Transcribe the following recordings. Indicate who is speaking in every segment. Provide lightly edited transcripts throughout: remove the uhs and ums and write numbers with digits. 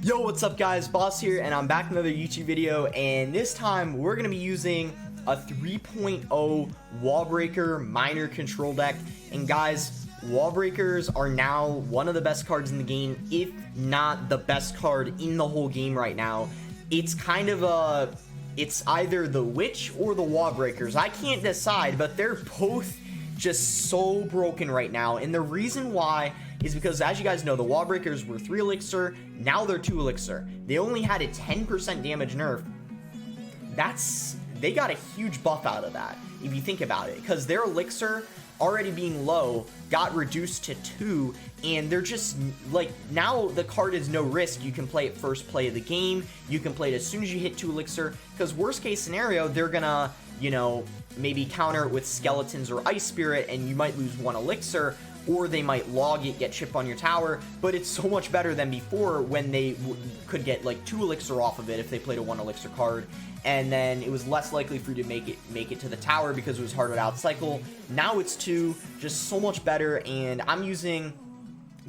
Speaker 1: Yo, what's up guys, Boss here, and I'm back with another YouTube video, and this time we're going to be using a 3.0 wall breaker minor control deck. And guys, wall breakers are now one of the best cards in the game, if not the best card in the whole game right now. It's kind of it's either the witch or the wall breakers. I can't decide, but they're both just so broken right now, and the reason why is because, as you guys know, the wall breakers were 3 elixir, now they're 2 elixir. They only had a 10% damage nerf. They got a huge buff out of that, if you think about it, because their elixir already being low got reduced to 2, and they're just like, now the card is no risk. You can play it first play of the game, you can play it as soon as you hit 2 elixir, because worst case scenario, they're gonna, you know, maybe counter it with skeletons or ice spirit, and you might lose 1 elixir, or they might log it, get chip on your tower. But it's so much better than before, when they could get like 2 elixir off of it if they played a 1 elixir card, and then it was less likely for you to make it to the tower because it was harder to outcycle. Now it's 2, just so much better. And I'm using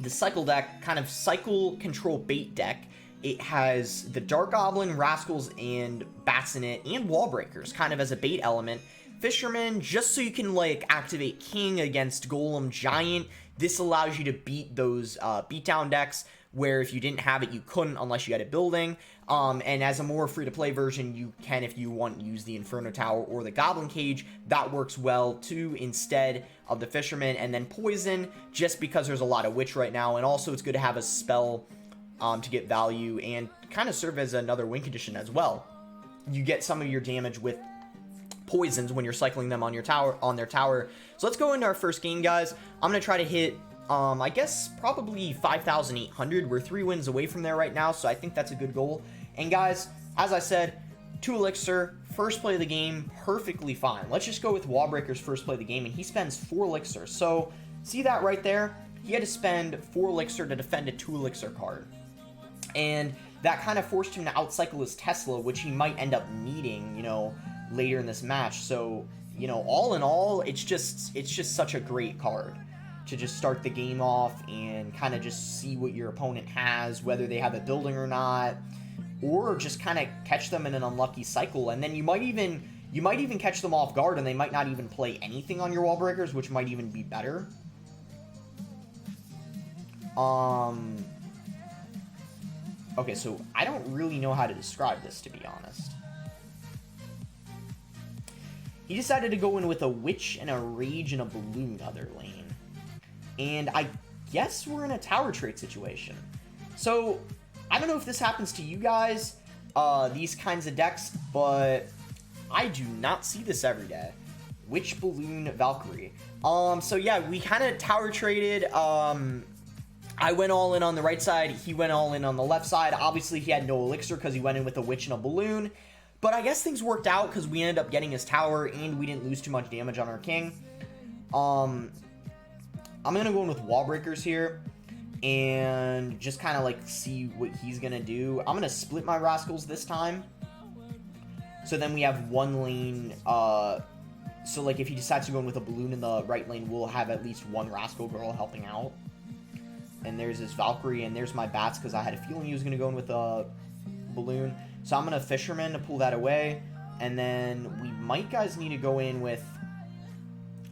Speaker 1: the cycle deck, kind of cycle control bait deck. It has the Dark Goblin, Rascals, and Bats in it, and wall breakers kind of as a bait element. Fisherman, just so you can like activate King against Golem, Giant. This allows you to beat those beatdown decks where if you didn't have it, you couldn't unless you had a building. And as a more free-to-play version, you can, if you want, use the Inferno Tower or the Goblin Cage. That works well too, instead of the Fisherman. And then Poison, just because there's a lot of Witch right now, and also it's good to have a spell to get value and kind of serve as another win condition as well. You get some of your damage with poisons when you're cycling them on your tower, on their tower. So let's go into our first game, guys. I'm gonna try to hit I guess probably 5,800. We're 3 wins away from there right now, so I think that's a good goal. And guys, as I said, 2 elixir, first play of the game, perfectly fine. Let's just go with wall breakers first play of the game, and he spends 4 elixir. So see that right there? He had to spend 4 elixir to defend a 2 elixir card, and that kind of forced him to outcycle his Tesla, which he might end up needing, you know, later in this match. So, you know, all in all, it's just such a great card to just start the game off and kind of just see what your opponent has, whether they have a building or not, or just kind of catch them in an unlucky cycle. And then you might even catch them off guard, and they might not even play anything on your wall breakers, which might even be better. Okay, so I don't really know how to describe this, to be honest. He decided to go in with a Witch and a Rage and a Balloon other lane. And I guess we're in a tower trait situation. So, I don't know if this happens to you guys, these kinds of decks, but I do not see this every day. Witch, Balloon, Valkyrie. So yeah, we kind of tower traded. I went all in on the right side, he went all in on the left side. Obviously, he had no elixir because he went in with a Witch and a Balloon. But I guess things worked out because we ended up getting his tower, and we didn't lose too much damage on our king. I'm going to go in with wall breakers here and just kind of like see what he's going to do. I'm going to split my Rascals this time. So then we have one lane. So like if he decides to go in with a Balloon in the right lane, we'll have at least one Rascal girl helping out. And there's his Valkyrie, and there's my Bats because I had a feeling he was going to go in with a Balloon. So I'm going to Fisherman to pull that away. And then we might, guys, need to go in with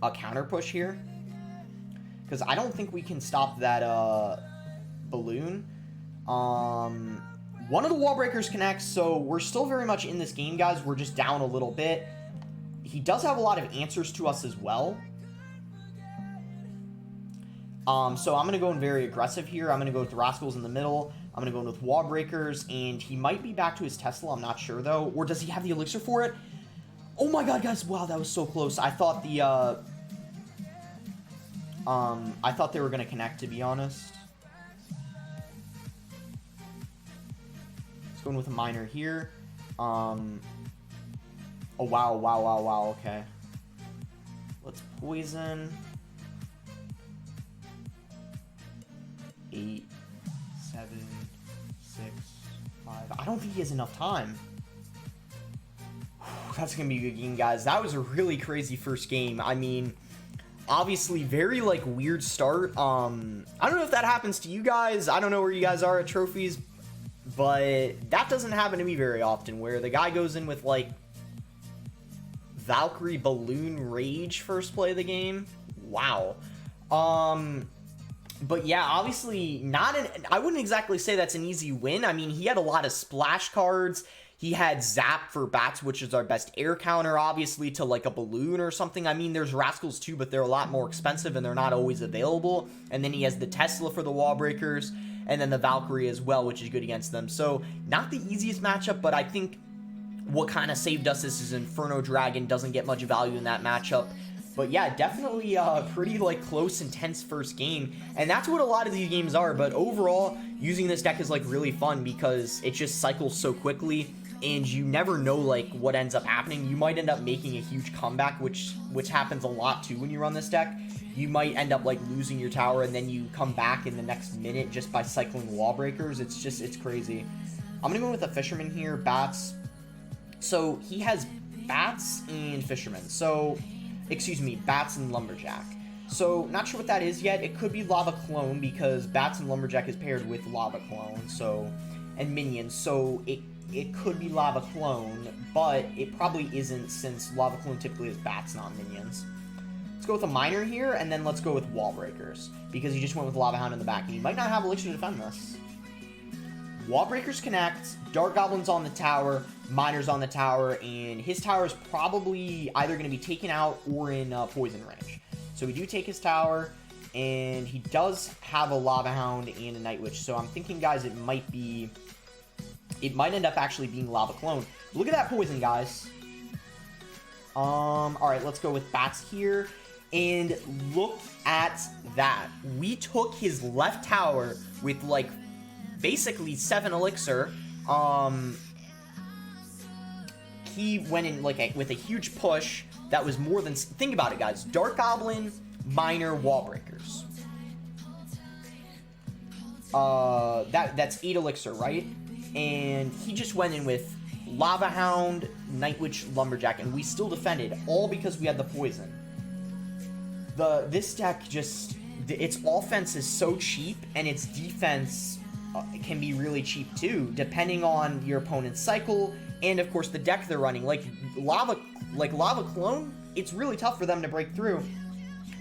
Speaker 1: a counter push here, because I don't think we can stop that Balloon. One of the wall breakers connects, so we're still very much in this game, guys. We're just down a little bit. He does have a lot of answers to us as well. So I'm going to go in very aggressive here. I'm going to go with the Rascals in the middle. I'm going to go in with wall breakers, and he might be back to his Tesla. I'm not sure, though. Or does he have the elixir for it? Oh my god, guys. Wow, that was so close. I thought the, I thought they were going to connect, to be honest. Let's go in with a minor here. Oh, wow, okay. Let's poison. 8, 7, 6, 5. I don't think he has enough time. That's gonna be a good game, guys. That was a really crazy first game. I mean, obviously very like weird start. I don't know if that happens to you guys. I don't know where you guys are at trophies, But that doesn't happen to me very often, where the guy goes in with, like, Valkyrie Balloon Rage first play of the game. Wow. But yeah, obviously I wouldn't exactly say that's an easy win. I mean, he had a lot of splash cards. He had Zap for Bats, which is our best air counter, obviously, to like a balloon or something. I mean, there's Rascals too, but they're a lot more expensive and they're not always available. And then he has the Tesla for the wall breakers, and then the Valkyrie as well, which is good against them. So not the easiest matchup, but I think what kind of saved us is his Inferno Dragon doesn't get much value in that matchup. But yeah, definitely a pretty like close, intense first game. And that's what a lot of these games are. But overall, using this deck is like really fun because it just cycles so quickly. And you never know like what ends up happening. You might end up making a huge comeback, which happens a lot too when you run this deck. You might end up like losing your tower and then you come back in the next minute just by cycling wall breakers. It's crazy. I'm gonna go with a Fisherman here, Bats. So he has Bats and Fisherman. So, excuse me, Bats and Lumberjack. So, not sure what that is yet. It could be Lava Clone because Bats and Lumberjack is paired with Lava Clone, so, and Minions. So, it could be Lava Clone, but it probably isn't since Lava Clone typically is Bats, not Minions. Let's go with a Miner here, and then let's go with Wall Breakers because he just went with Lava Hound in the back, and he might not have Elixir to defend this. Wall Breakers connect, Dark Goblin's on the tower, Miner's on the tower, and his tower is probably either going to be taken out or in poison range. So we do take his tower, and he does have a Lava Hound and a Night Witch. So I'm thinking, guys, it might end up actually being Lava Clone. Look at that poison, guys. Alright, let's go with Bats here. And look at that. We took his left tower with, like, basically 7 Elixir. He went in like with a huge push that was more than, think about it, guys. Dark Goblin, Miner, Wall Breakers. That's 8 Elixir, right? And he just went in with Lava Hound, Night Witch, Lumberjack, and we still defended, all because we had the poison. This deck just, its offense is so cheap, and its defense can be really cheap too, depending on your opponent's cycle, and of course the deck they're running. Like Lava Clone, it's really tough for them to break through,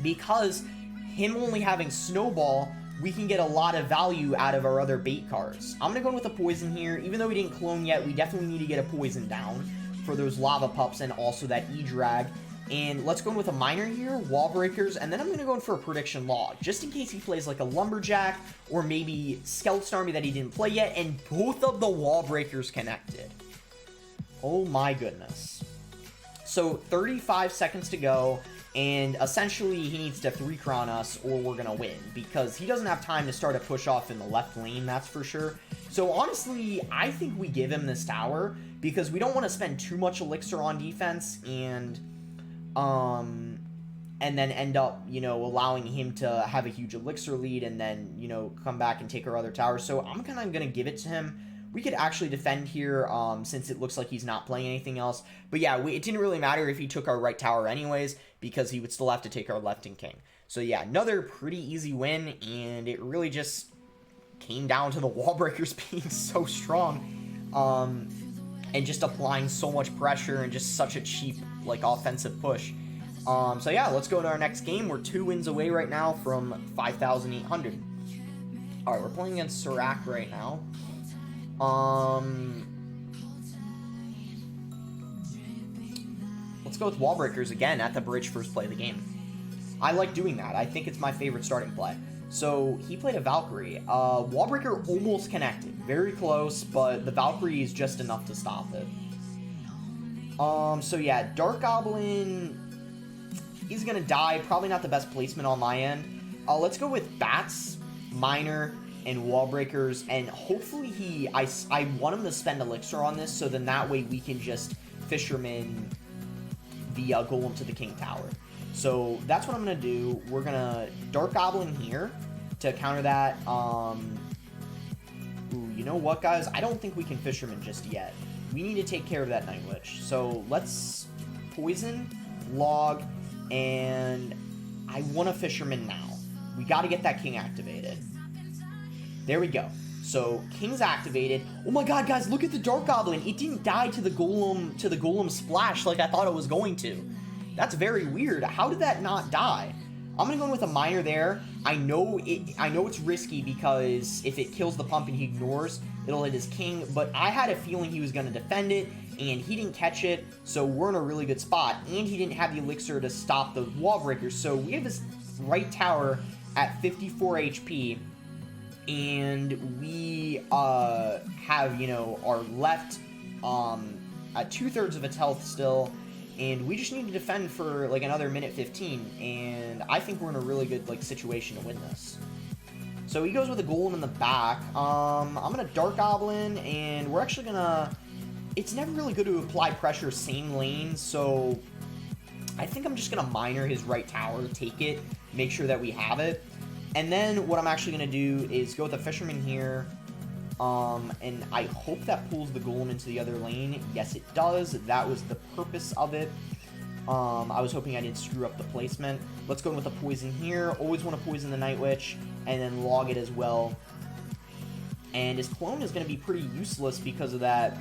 Speaker 1: because him only having Snowball, we can get a lot of value out of our other bait cards. I'm gonna go in with a Poison here. Even though we didn't clone yet, we definitely need to get a Poison down for those Lava Pups and also that E-Drag. And let's go in with a Miner here, Wall Breakers, and then I'm going to go in for a Prediction Log, just in case he plays like a Lumberjack, or maybe Skeleton Army that he didn't play yet, and both of the Wall Breakers connected. Oh my goodness. So, 35 seconds to go, and essentially he needs to 3-crown us, or we're going to win, because he doesn't have time to start a push-off in the left lane, that's for sure. So, honestly, I think we give him this tower, because we don't want to spend too much Elixir on defense, and then end up, you know, allowing him to have a huge Elixir lead and then, you know, come back and take our other towers. So I'm kind of going to give it to him. We could actually defend here, since it looks like he's not playing anything else. But yeah, it didn't really matter if he took our right tower anyways, because he would still have to take our left and king. So yeah, another pretty easy win, and it really just came down to the Wall Breakers being so strong, and just applying so much pressure and just such a cheap, like, offensive push. So yeah, let's go to our next game. We're 2 wins away right now from 5,800. Alright, we're playing against Serac right now. Let's go with Wall Breakers again at the bridge first play of the game. I like doing that. I think it's my favorite starting play. So, he played a Valkyrie. Wall Breaker almost connected. Very close, but the Valkyrie is just enough to stop it. So yeah, Dark Goblin, he's gonna die. Probably not the best placement on my end. Let's go with Bats, Miner, and Wall Breakers, and hopefully I want him to spend Elixir on this, so then that way we can just Fisherman the Golem to the King Tower. So that's what I'm gonna do. We're gonna Dark Goblin here to counter that. Ooh, you know what, guys? I don't think we can Fisherman just yet. We need to take care of that Night Witch. So let's Poison, Log, and I want a Fisherman now. We got to get that King activated. There we go. So King's activated. Oh my god, guys, look at the Dark Goblin. It didn't die to the Golem splash like I thought it was going to. That's very weird. How did that not die? I'm gonna go in with a miner there. I know it's risky because if it kills the pump and he ignores, it'll hit his king, but I had a feeling he was gonna defend it, and he didn't catch it, so we're in a really good spot. And he didn't have the elixir to stop the wall breakers, so we have his right tower at 54 HP, and we have, you know, our left at 2/3 of its health still, and we just need to defend for like another minute 15, and I think we're in a really good like situation to win this. So he goes with a golem in the back. I'm gonna Dark Goblin, and we're actually gonna... It's never really good to apply pressure same lane, so I think I'm just gonna miner his right tower, take it, make sure that we have it. And then what I'm actually gonna do is go with a fisherman here, and I hope that pulls the golem into the other lane. Yes, it does. That was the purpose of it. I was hoping I didn't screw up the placement. Let's go in with a poison here. Always want to poison the Night Witch, and then log it as well. And his clone is going to be pretty useless because of that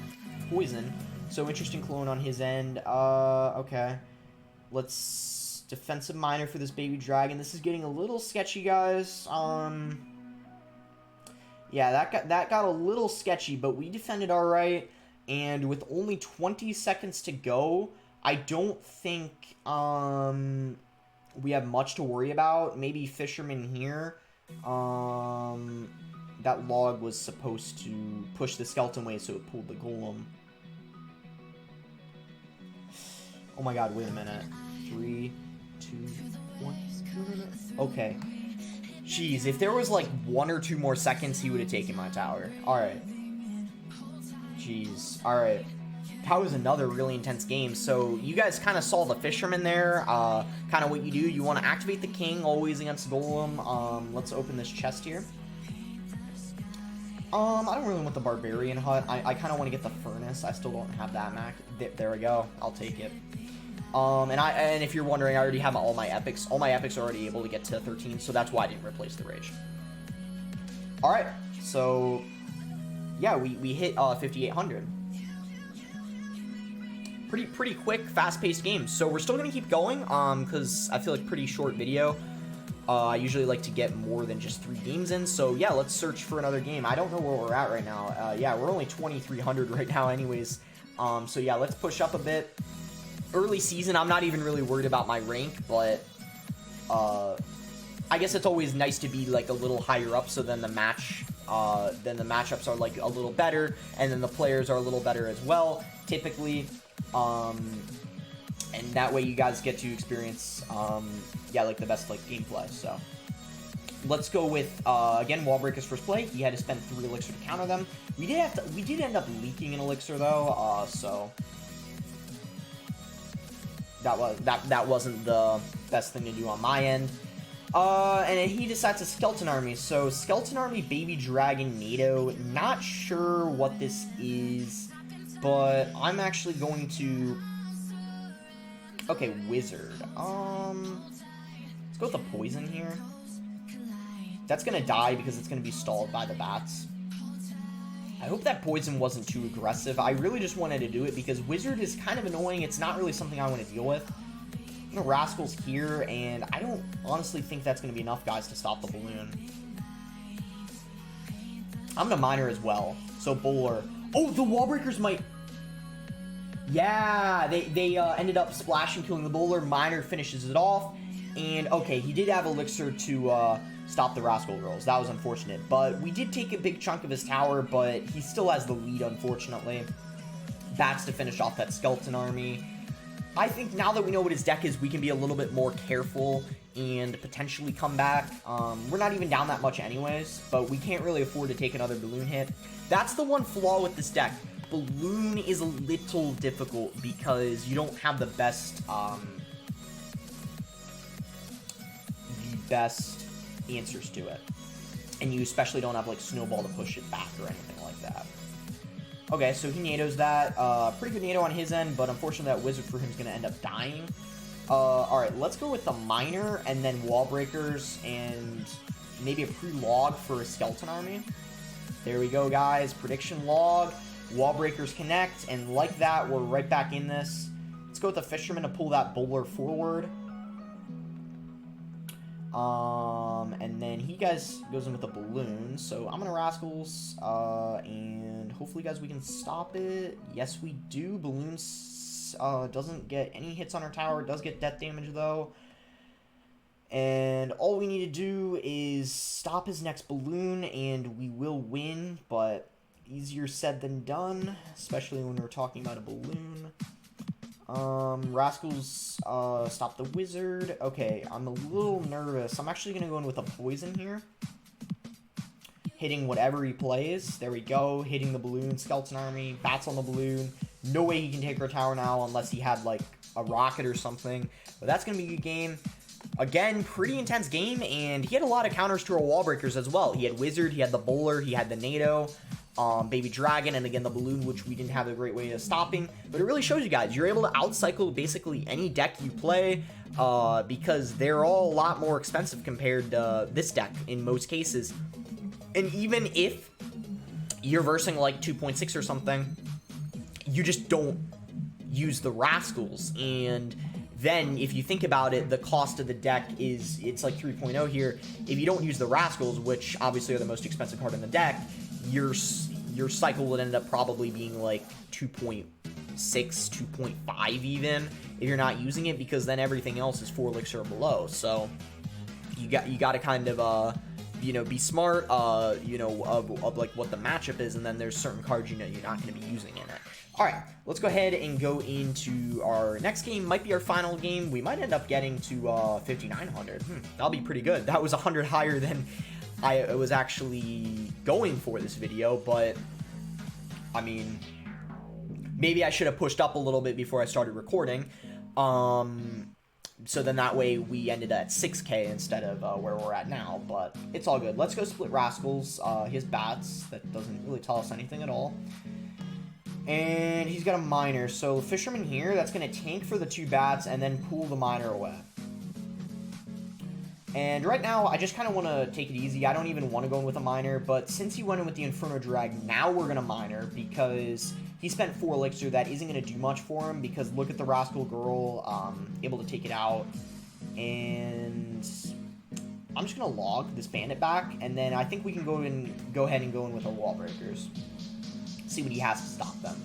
Speaker 1: poison. So interesting clone on his end. Okay. Let's defensive miner for this baby dragon. This is getting a little sketchy, guys. Yeah, that got a little sketchy, but we defended all right. And with only 20 seconds to go, I don't think we have much to worry about. Maybe fisherman here. That log was supposed to push the skeleton away, so it pulled the golem. Oh my god, wait a minute. 3, 2, 1. Okay. Jeez, if there was like 1 or 2 more seconds, he would have taken my tower. Alright. Jeez. Alright. That was another really intense game. So you guys kind of saw the fisherman there. Kind of what you do. You want to activate the king always against golem. Let's open this chest here. I don't really want the barbarian hut. I kind of want to get the furnace. I still don't have that Mac. There we go. I'll take it. And if you're wondering, I already have all my epics. All my epics are already able to get to 13, so that's why I didn't replace the rage. All right, so yeah, we hit 5,800. Pretty quick, fast-paced game. So we're still gonna keep going, because I feel like pretty short video. I usually like to get more than just 3 games in. So yeah, let's search for another game. I don't know where we're at right now. Yeah, we're only 2,300 right now, anyways. So yeah, let's push up a bit. Early season, I'm not even really worried about my rank, but I guess it's always nice to be like a little higher up, so then the matchups are like a little better, and then the players are a little better as well, typically. And that way you guys get to experience, yeah, like the best like gameplay. So let's go with again, Wall Breaker's first play. He had to spend 3 elixir to counter them. We did end up leaking an elixir though, so. That wasn't the best thing to do on my end. And then he decides a skeleton army. So skeleton army, baby dragon, NATO. Not sure what this is, but I'm actually going to... Okay, wizard. Let's go with the poison here. That's gonna die because it's gonna be stalled by the bats. I hope that poison wasn't too aggressive. I really just wanted to do it because wizard is kind of annoying. It's not really something I want to deal with. I'm gonna rascals here, and I don't honestly think that's gonna be enough guys to stop the balloon. I'm gonna miner as well. So bowler. Oh, the wall breakers might... Yeah, they ended up splashing, killing the bowler. Miner finishes it off. And okay, he did have elixir to stop the rascal girls. That was unfortunate. But we did take a big chunk of his tower, but he still has the lead, unfortunately. Bats to finish off that skeleton army. I think now that we know what his deck is, we can be a little bit more careful and potentially come back. We're not even down that much anyways, but we can't really afford to take another balloon hit. That's the one flaw with this deck. Balloon is a little difficult because you don't have the best answers to it, and you especially don't have like snowball to push it back or anything like that. Okay, so he NATOs that. Pretty good NATO on his end, but unfortunately that wizard for him is going to end up dying. Alright, let's go with the miner and then wall breakers and maybe a pre-log for a skeleton army. There we go, guys. Prediction log. Wall breakers connect. And like that, we're right back in this. Let's go with the fisherman to pull that bowler forward. And then he goes in with a balloon. So I'm going to Rascals. And hopefully, guys, we can stop it. Yes, we do. Balloons doesn't get any hits on our tower. It does get death damage, though. And all we need to do is stop his next balloon, and we will win, but easier said than done, especially when we're talking about a balloon. Rascals stop the wizard. Okay, I'm a little nervous. I'm actually going to go in with a poison here. Hitting whatever he plays. There we go. Hitting the balloon. Skeleton army. Bats on the balloon. No way he can take our tower now unless he had, like, a rocket or something. But that's going to be a good game. Again, pretty intense game, and he had a lot of counters to our wall breakers as well. He had Wizard, he had the Bowler, he had the NATO, Baby Dragon, and again the Balloon, which we didn't have a great way of stopping. But it really shows you guys, you're able to outcycle basically any deck you play, because they're all a lot more expensive compared to this deck in most cases. And even if you're versing like 2.6 or something, you just don't use the Rascals, and then if you think about it, the cost of the deck is, it's like 3.0 here. If you don't use the Rascals, which obviously are the most expensive card in the deck, your cycle would end up probably being like 2.6, 2.5 even, if you're not using it, because then everything else is 4 elixir or below. So you got to kind of be smart, of like what the matchup is, and then there's certain cards you're not going to be using in it. All right, let's go ahead and go into our next game. Might be our final game. We might end up getting to 5,900. That'll be pretty good. That was 100 higher than I was actually going for this video, but I mean, maybe I should have pushed up a little bit before I started recording. So then that way we ended at 6K instead of where we're at now, but it's all good. Let's go split Rascals. He has Bats. That doesn't really tell us anything at all. And he's got a Miner, so Fisherman here, that's going to tank for the 2 Bats and then pull the Miner away. And right now, I just kind of want to take it easy. I don't even want to go in with a Miner, but since he went in with the Inferno Drag, now we're going to Miner, because he spent 4 elixir. That isn't going to do much for him, because look at the Rascal Girl, able to take it out. And I'm just going to log this Bandit back, and then I think we can go ahead and go in with our Wall Breakers. See what he has to stop them.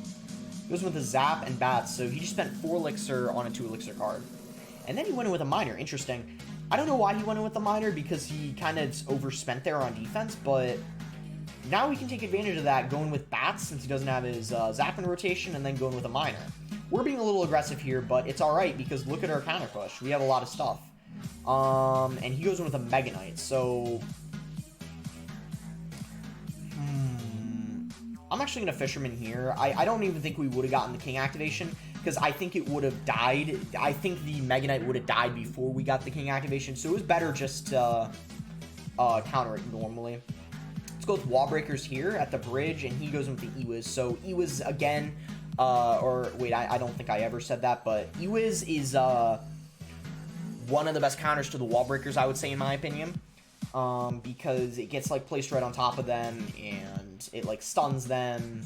Speaker 1: Goes with a Zap and Bats, so he just spent 4 elixir on a 2 elixir card. And then he went in with a Miner. Interesting. I don't know why he went in with the Miner, because he kind of overspent there on defense, but now we can take advantage of that, going with Bats since he doesn't have his Zap in rotation, and then going with a Miner. We're being a little aggressive here, but it's alright, because look at our counter push. We have a lot of stuff. And he goes in with a Mega Knight, so I'm actually going to Fisherman here. I don't even think we would have gotten the King activation, because I think it would have died. I think the Mega Knight would have died before we got the King activation, so it was better just to counter it normally. Let's go with Wall Breakers here at the bridge, and he goes in with the Ewiz. So Ewiz again, or wait, I don't think I ever said that, but Ewiz is one of the best counters to the Wall Breakers, I would say, in my opinion. Because it gets like placed right on top of them, and it like stuns them,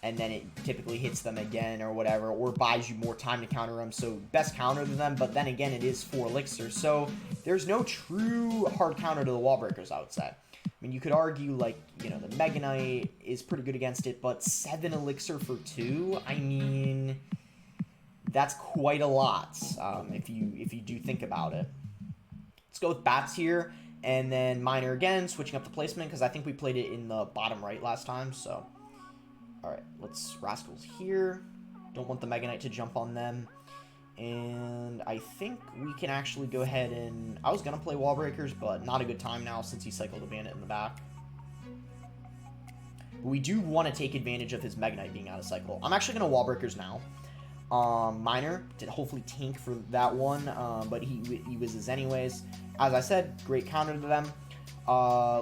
Speaker 1: and then it typically hits them again or whatever, or buys you more time to counter them. So best counter to them, but then again, it is 4 elixir, so there's no true hard counter to the Wall Breakers, I would say. I mean, you could argue like, the Mega Knight is pretty good against it, but 7 elixir for 2, I mean, that's quite a lot, if you do think about it. Let's go with Bats here. And then Miner again, switching up the placement, because I think we played it in the bottom right last time, so. Alright, let's Rascals here. Don't want the Mega Knight to jump on them. And I think we can actually go ahead and... I was going to play Wall Breakers, but not a good time now since he cycled a Bandit in the back. But we do want to take advantage of his Mega Knight being out of cycle. I'm actually going to Wall Breakers now. Miner did hopefully tank for that one, but he was his anyways. As I said, great counter to them.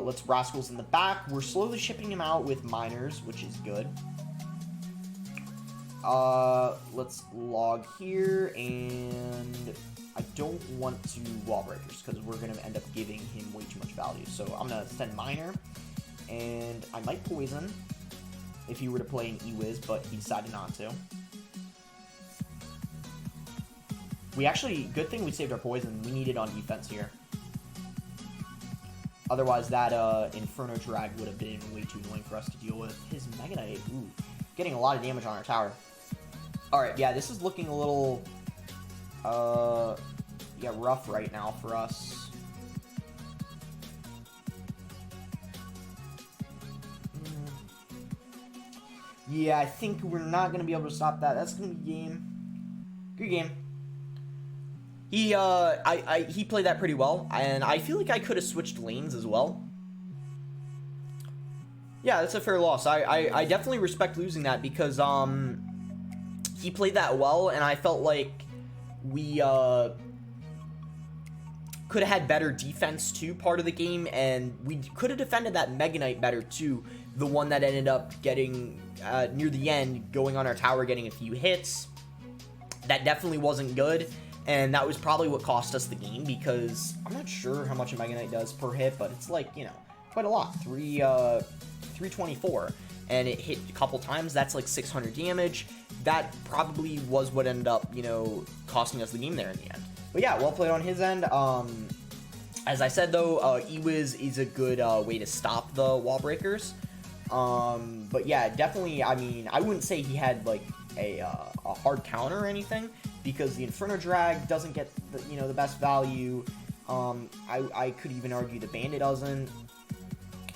Speaker 1: Let's Rascals in the back. We're slowly shipping him out with Miners, which is good. Let's log here, and I don't want to Wall Breakers, because we're going to end up giving him way too much value. So I'm going to send Miner, And I might poison if he were to play an E-Wiz, but he decided not to. We actually, good thing we saved our poison. We need it on defense here. Otherwise, that Inferno Drag would have been way too annoying for us to deal with. His Mega Knight, ooh, getting a lot of damage on our tower. Alright, yeah, this is looking a little, yeah, rough right now for us. Yeah, I think we're not going to be able to stop that. That's going to be a game. Good game. He played that pretty well, and I feel like I could have switched lanes as well. Yeah, that's a fair loss. I definitely respect losing that because, he played that well, and I felt like we, could have had better defense, too, part of the game, and we could have defended that Mega Knight better, too. The one that ended up getting, near the end, going on our tower, getting a few hits. That definitely wasn't good, and that was probably what cost us the game, because I'm not sure how much a Mega Knight does per hit, but it's like, you know, quite a lot. 324, and it hit a couple times. That's like 600 damage. That probably was what ended up, you know, costing us the game there in the end. But yeah, well played on his end. As I said, though, E-Wiz is a good way to stop the wall breakers. But yeah, definitely, I mean, I wouldn't say he had, like, a hard counter or anything, because the Inferno Drag doesn't get, the, you know, the best value. I could even argue the Bandit doesn't,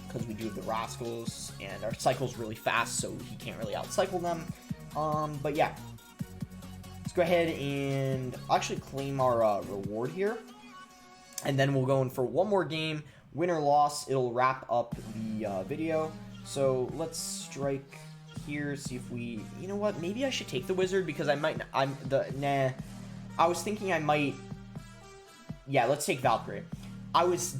Speaker 1: because we do have the Rascals, and our cycle's really fast, so he can't really outcycle them. But yeah, let's go ahead and actually claim our reward here, and then we'll go in for one more game. Win or loss, it'll wrap up the video. So let's strike here, see if we, you know what, maybe I should take the Wizard, because I might, I was thinking I might, yeah, let's take Valkyrie. I was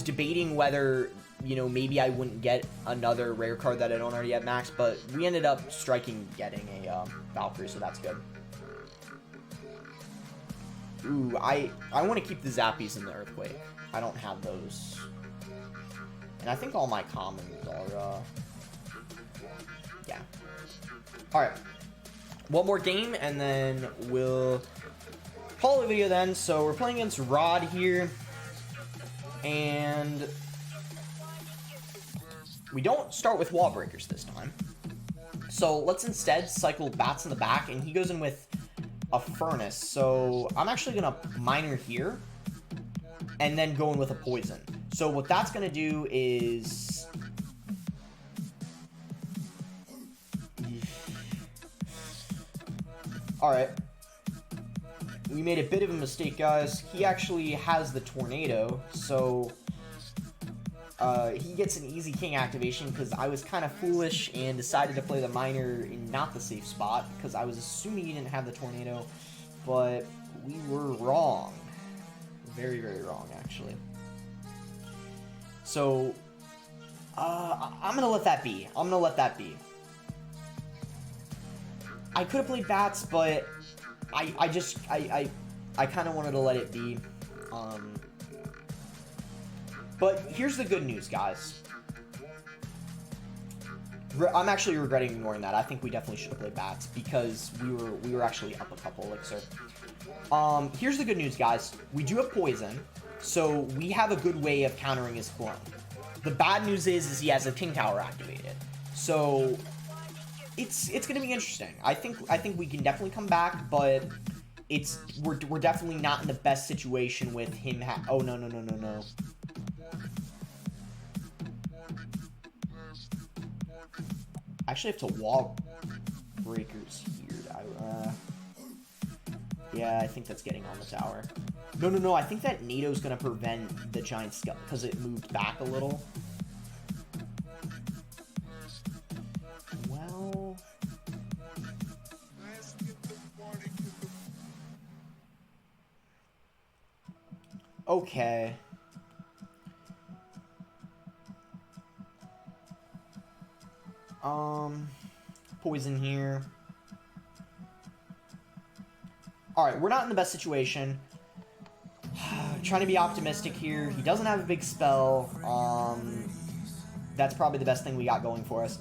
Speaker 1: debating whether, you know, maybe I wouldn't get another rare card that I don't already have max, but we ended up striking getting a Valkyrie, so that's good. Ooh, I want to keep the Zappies and the Earthquake. I don't have those. And I think all my commons are, yeah. Alright. One more game, and then we'll call the video then. So we're playing against Rod here. And we don't start with wall breakers this time. So let's instead cycle Bats in the back, and he goes in with a Furnace. So I'm actually going to Miner here, and then go in with a Poison. So what that's going to do is... Alright. We made a bit of a mistake, guys. He actually has the Tornado, so... he gets an easy King activation, because I was kind of foolish and decided to play the Miner in not the safe spot, because I was assuming he didn't have the Tornado, but we were wrong. Very, very wrong, actually. So, I'm going to let that be. I'm going to let that be. I could have played Bats, but I kind of wanted to let it be. But here's the good news, guys. I'm actually regretting ignoring that. I think we definitely should have played Bats, because we were actually up a couple elixir. Here's the good news, guys. We do have Poison, so we have a good way of countering his clone. The bad news is he has a King Tower activated. So it's going to be interesting. I think we can definitely come back, but we're definitely not in the best situation with him. Oh no. I actually have to wall breakers here. Yeah, I think that's getting on the tower. No, I think that NATO's gonna prevent the giant skull because it moved back a little. Well, okay. Poison here. Alright, we're not in the best situation. Trying to be optimistic here. He doesn't have a big spell. That's probably the best thing we got going for us.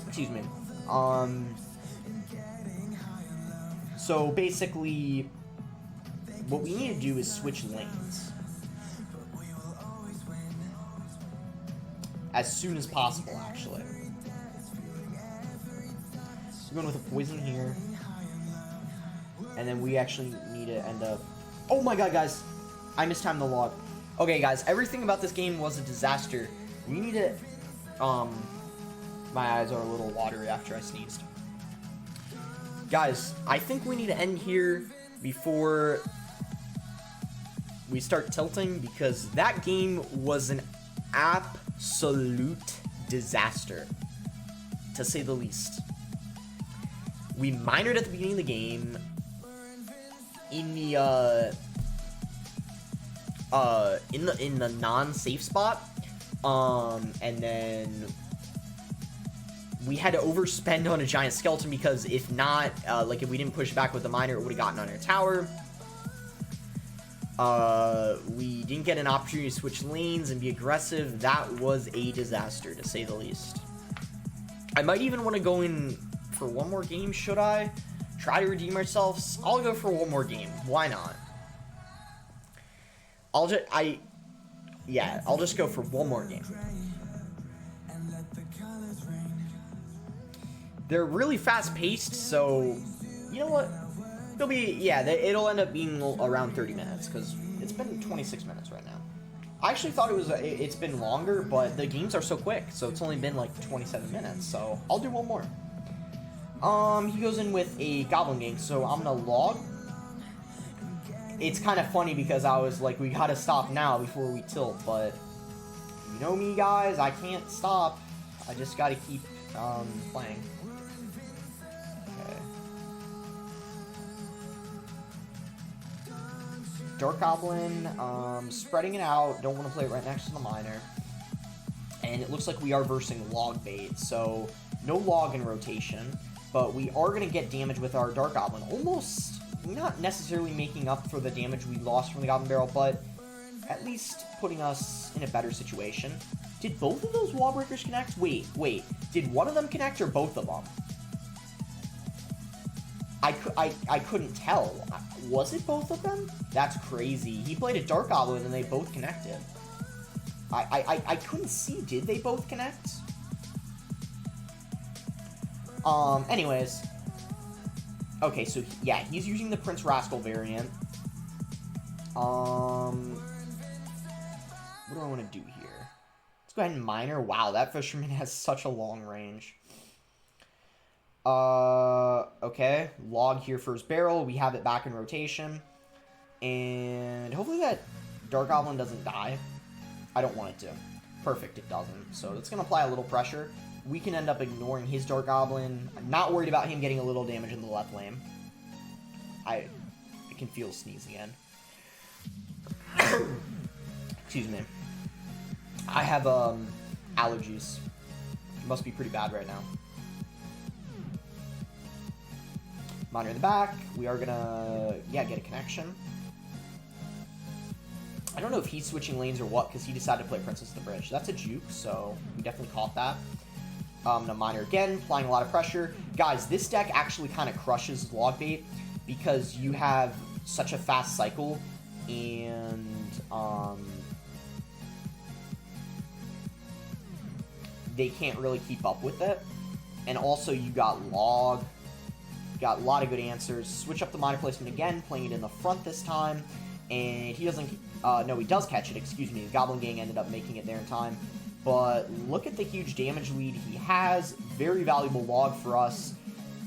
Speaker 1: Excuse me. So basically, what we need to do is switch lanes as soon as possible, actually. So we're going with a poison here, and then we actually need to end up... Oh my god, guys! I mistimed the log. Okay, guys, everything about this game was a disaster. We need to... My eyes are a little watery after I sneezed. Guys, I think we need to end here before we start tilting, because that game was an absolute disaster, to say the least. We minored at the beginning of the game in the non-safe spot, and then we had to overspend on a giant skeleton, because if not, like if we didn't push back with the miner, it would have gotten on our tower. We didn't get an opportunity to switch lanes and be aggressive. That was a disaster, to say the least. I might even want to go in for one more game. Should I try to redeem ourselves? I'll go for one more game. Why not? I'll just go for one more game. They're really fast-paced, so you know what? It'll end up being around 30 minutes, because it's been 26 minutes right now. I actually thought it's been longer, but the games are so quick, so it's only been like 27 minutes, so I'll do one more. He goes in with a Goblin Gang, so I'm gonna log. It's kind of funny because I was like, we gotta stop now before we tilt, but you know me, guys, I can't stop. I just gotta keep playing. Dark Goblin, spreading it out, don't want to play it right next to the miner. And it looks like we are versing log bait, so no log in rotation, but we are going to get damage with our Dark Goblin. Almost not necessarily making up for the damage we lost from the Goblin Barrel, but at least putting us in a better situation. Did both of those wall breakers connect? Wait, did one of them connect or both of them? I couldn't tell. Was it both of them? That's crazy. He played a Dark Goblin and they both connected. I couldn't see. Did they both connect? Anyways. Okay, so yeah, he's using the Prince Rascal variant. What do I want to do here? Let's go ahead and miner. Wow, that fisherman has such a long range. Okay, log here for his barrel. We have it back in rotation. And hopefully that Dark Goblin doesn't die. I don't want it to. Perfect, it doesn't. So it's going to apply a little pressure. We can end up ignoring his Dark Goblin. I'm not worried about him getting a little damage in the left lane. I can feel a sneeze again. Excuse me. I have, allergies. It must be pretty bad right now. Miner in the back. We are gonna, get a connection. I don't know if he's switching lanes or what, because he decided to play Princess of the Bridge. That's a juke, so we definitely caught that. The miner again, applying a lot of pressure. Guys, this deck actually kind of crushes log bait, because you have such a fast cycle, and they can't really keep up with it. And also you got log. Got a lot of good answers. Switch up the miner placement again, playing it in the front this time. And he doesn't... no, he does catch it, excuse me. The Goblin Gang ended up making it there in time. But look at the huge damage lead he has. Very valuable log for us.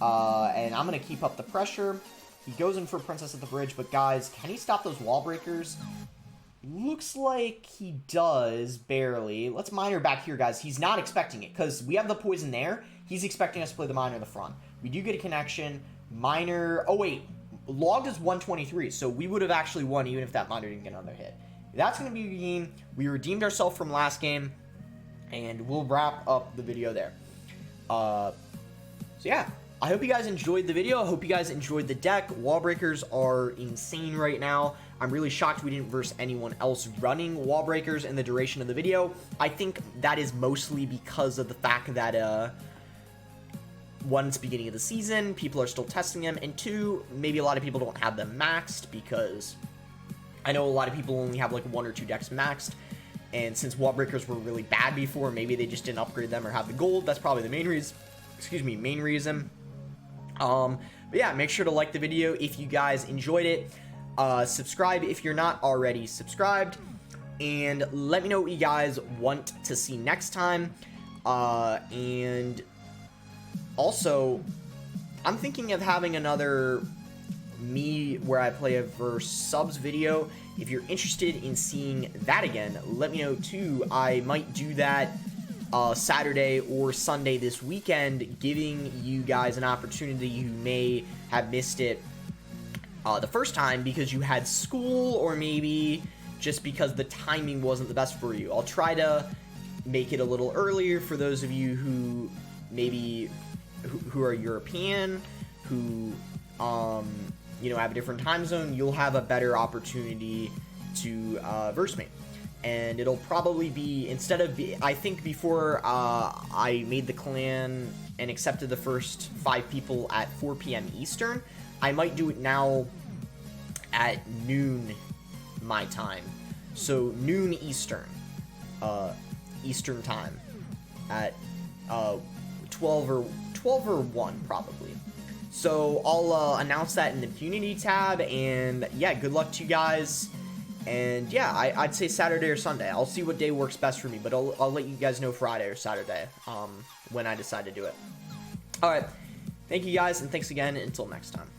Speaker 1: And I'm going to keep up the pressure. He goes in for Princess at the Bridge. But guys, can he stop those wall breakers? Looks like he does, barely. Let's miner back here, guys. He's not expecting it, because we have the poison there. He's expecting us to play the miner in the front. We do get a connection. Miner... Oh, wait. Logged is 123, so we would have actually won even if that miner didn't get another hit. That's going to be the game. We redeemed ourselves from last game, and we'll wrap up the video there. So, yeah. I hope you guys enjoyed the video. I hope you guys enjoyed the deck. Wall breakers are insane right now. I'm really shocked we didn't verse anyone else running wall breakers in the duration of the video. I think that is mostly because of the fact that, one, it's beginning of the season, people are still testing them, and two, maybe a lot of people don't have them maxed, because I know a lot of people only have like 1 or 2 decks maxed, and since wall breakers were really bad before, maybe they just didn't upgrade them or have the gold. That's probably the main reason. Main reason. But yeah, make sure to like the video if you guys enjoyed it. Subscribe if you're not already subscribed, and let me know what you guys want to see next time. And also, I'm thinking of having another me where I play a verse subs video. If you're interested in seeing that again, let me know too. I might do that Saturday or Sunday this weekend, giving you guys an opportunity who may have missed it the first time because you had school, or maybe just because the timing wasn't the best for you. I'll try to make it a little earlier for those of you who maybe who are European, who you know, have a different time zone. You'll have a better opportunity to verse me. And it'll probably be, instead of, I think before I made the clan and accepted the first 5 people at 4 p.m. Eastern, I might do it now at noon my time. So noon Eastern, Eastern time, at 12 or 1 probably. So I'll announce that in the community tab, and yeah, good luck to you guys. And yeah, I'd say Saturday or Sunday. I'll see what day works best for me, but I'll let you guys know Friday or Saturday when I decide to do it. All right, thank you guys, and thanks again. Until next time.